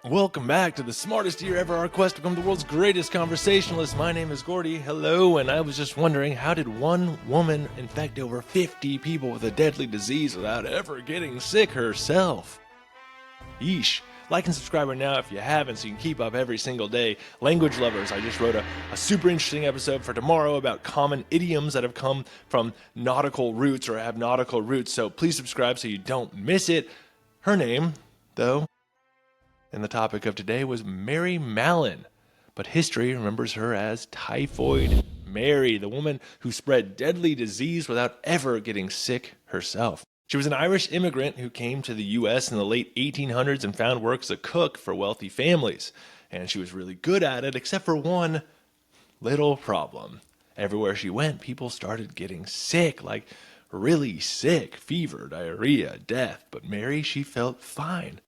Welcome back to the smartest year ever, our quest to become the world's greatest conversationalist. My name is Gordy. Hello, and I was just wondering, how did one woman infect over 50 people with a deadly disease without ever getting sick herself? Yeesh. Like and subscribe right now if you haven't so you can keep up every single day. Language lovers, I just wrote a super interesting episode for tomorrow about common idioms that have come from nautical roots or have nautical roots, so please subscribe so you don't miss it. Her name, though, and the topic of today was Mary Mallon, but history remembers her as Typhoid Mary, the woman who spread deadly disease without ever getting sick herself. She was an Irish immigrant who came to the U.S. in the late 1800s and found work as a cook for wealthy families. And she was really good at it, except for one little problem. Everywhere she went, people started getting sick, like really sick, fever, diarrhea, death. But Mary, she felt fine.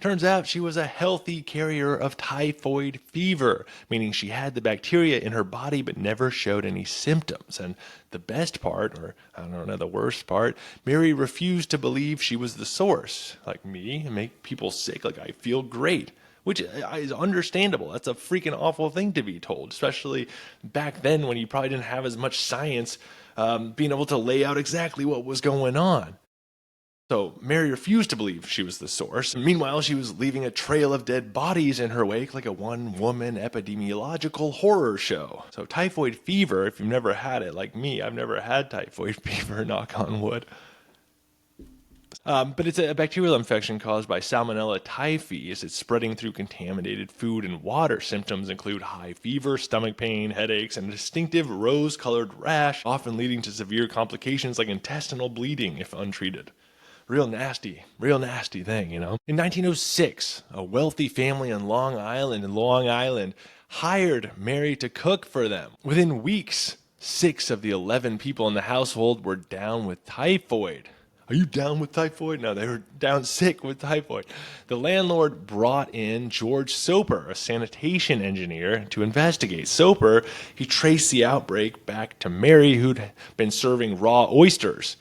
Turns out she was a healthy carrier of typhoid fever, meaning she had the bacteria in her body but never showed any symptoms. And the best part, or I don't know, the worst part, Mary refused to believe she was the source, like me, and make people sick like I feel great, which is understandable. That's a freaking awful thing to be told, especially back then when you probably didn't have as much science being able to lay out exactly what was going on. So Mary refused to believe she was the source. Meanwhile, she was leaving a trail of dead bodies in her wake like a one-woman epidemiological horror show. So typhoid fever, if you've never had it, like me, I've never had typhoid fever, knock on wood. But it's a bacterial infection caused by Salmonella typhus. It's spreading through contaminated food and water. Symptoms include high fever, stomach pain, headaches, and a distinctive rose-colored rash, often leading to severe complications like intestinal bleeding if untreated. Real nasty thing, you know. In 1906, a wealthy family on Long Island, hired Mary to cook for them. Within weeks, 6 of the 11 people in the household were down with typhoid. Are you down with typhoid? No, they were down sick with typhoid. The landlord brought in George Soper, a sanitation engineer, to investigate. Soper, he traced the outbreak back to Mary, who'd been serving raw oysters.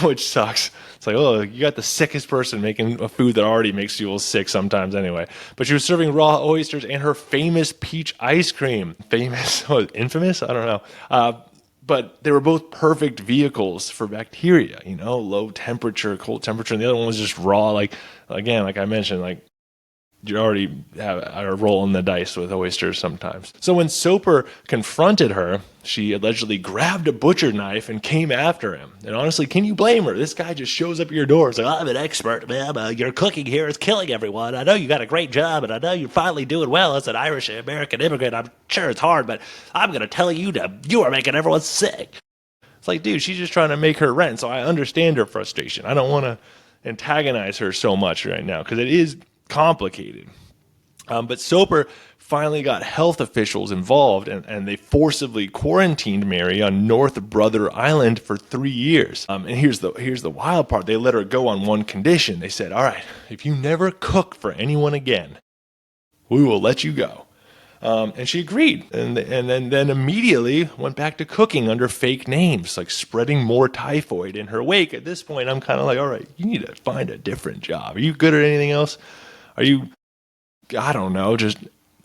Which sucks. It's like, oh, you got the sickest person making a food that already makes you sick sometimes anyway. But she was serving raw oysters and her famous peach ice cream. Famous? Oh, infamous? I don't know. But they were both perfect vehicles for bacteria, you know, low temperature, cold temperature. And the other one was just raw, like, again, like I mentioned, like, you already are rolling the dice with oysters sometimes. So when Soper confronted her, she allegedly grabbed a butcher knife and came after him. And honestly, can you blame her? This guy just shows up at your door. It's like, I'm an expert, ma'am. Your cooking here is killing everyone. I know you got a great job, and I know you're finally doing well as an Irish American immigrant. I'm sure it's hard, but I'm going to tell you you are making everyone sick. It's like, dude, she's just trying to make her rent, so I understand her frustration. I don't want to antagonize her so much right now because it is complicated. But Soper finally got health officials involved, and they forcibly quarantined Mary on North Brother Island for 3 years. And here's the wild part. They let her go on one condition. They said, all right, if you never cook for anyone again, we will let you go. And she agreed, and then immediately went back to cooking under fake names, like spreading more typhoid in her wake. At this point, I'm kind of like, all right, you need to find a different job. Are you good at anything else? Are you, I don't know, just,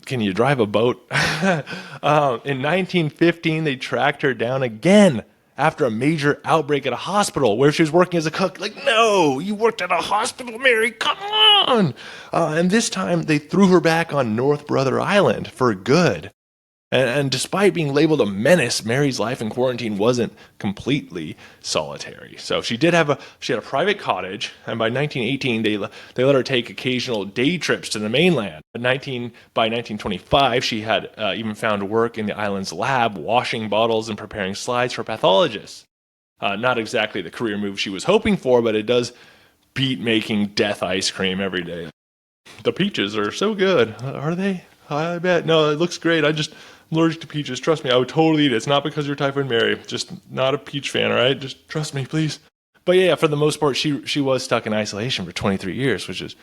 can you drive a boat? In 1915, they tracked her down again after a major outbreak at a hospital where she was working as a cook. Like, no, you worked at a hospital, Mary, come on. And this time, they threw her back on North Brother Island for good. And despite being labeled a menace, Mary's life in quarantine wasn't completely solitary. So she had a private cottage, and by 1918 they let her take occasional day trips to the mainland. By 1925 she had even found work in the island's lab, washing bottles and preparing slides for pathologists. Not exactly the career move she was hoping for, but it does beat making death ice cream every day. The peaches are so good. Are they? I bet. No, it looks great. I'm allergic to peaches. Trust me, I would totally eat it. It's not because you're Typhoid Mary. Just not a peach fan, all right? Just trust me, please. But yeah, for the most part, she was stuck in isolation for 23 years, which is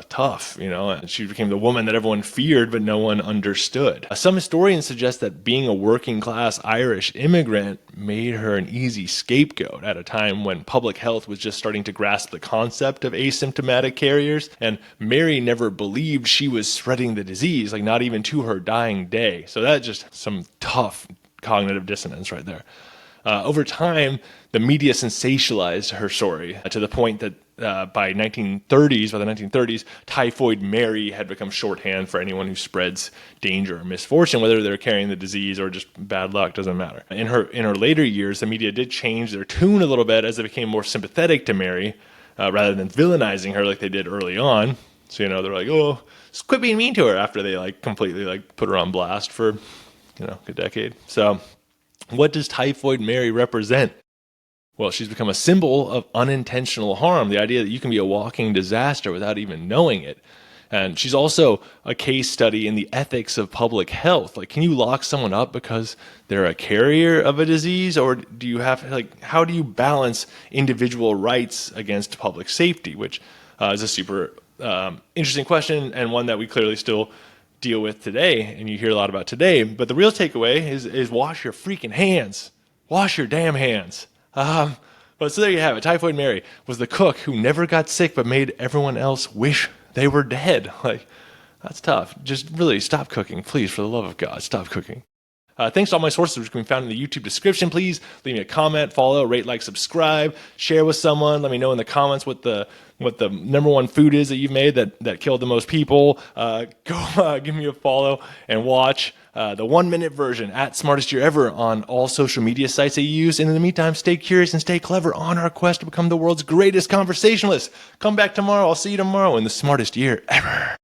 tough, and she became the woman that everyone feared, but no one understood. Some historians suggest that being a working class Irish immigrant made her an easy scapegoat at a time when public health was just starting to grasp the concept of asymptomatic carriers. And Mary never believed she was spreading the disease, like not even to her dying day. So that's just some tough cognitive dissonance right there. Over time, the media sensationalized her story to the point that by the 1930s, Typhoid Mary had become shorthand for anyone who spreads danger or misfortune, whether they're carrying the disease or just bad luck, doesn't matter. In her later years, the media did change their tune a little bit as they became more sympathetic to Mary, rather than villainizing her like they did early on. So, they're like, oh, just quit being mean to her, after they completely put her on blast for, a decade. So what does Typhoid Mary represent? Well, she's become a symbol of unintentional harm, the idea that you can be a walking disaster without even knowing it. And she's also a case study in the ethics of public health. Can you lock someone up because they're a carrier of a disease? Or do you have, how do you balance individual rights against public safety, which is a super interesting question, and one that we clearly still deal with today, and you hear a lot about today. But the real takeaway is wash your freaking hands. Wash your damn hands. But so there you have it. Typhoid Mary was the cook who never got sick but made everyone else wish they were dead. That's tough. Just really stop cooking. Please, for the love of God, stop cooking. Thanks to all my sources, which can be found in the YouTube description. Please leave me a comment, follow, rate, subscribe, share with someone. Let me know in the comments what the number one food is that you've made that killed the most people. Go give me a follow and watch the 1-minute version at Smartest Year Ever on all social media sites that you use. And in the meantime, stay curious and stay clever on our quest to become the world's greatest conversationalist. Come back tomorrow. I'll see you tomorrow in the Smartest Year Ever.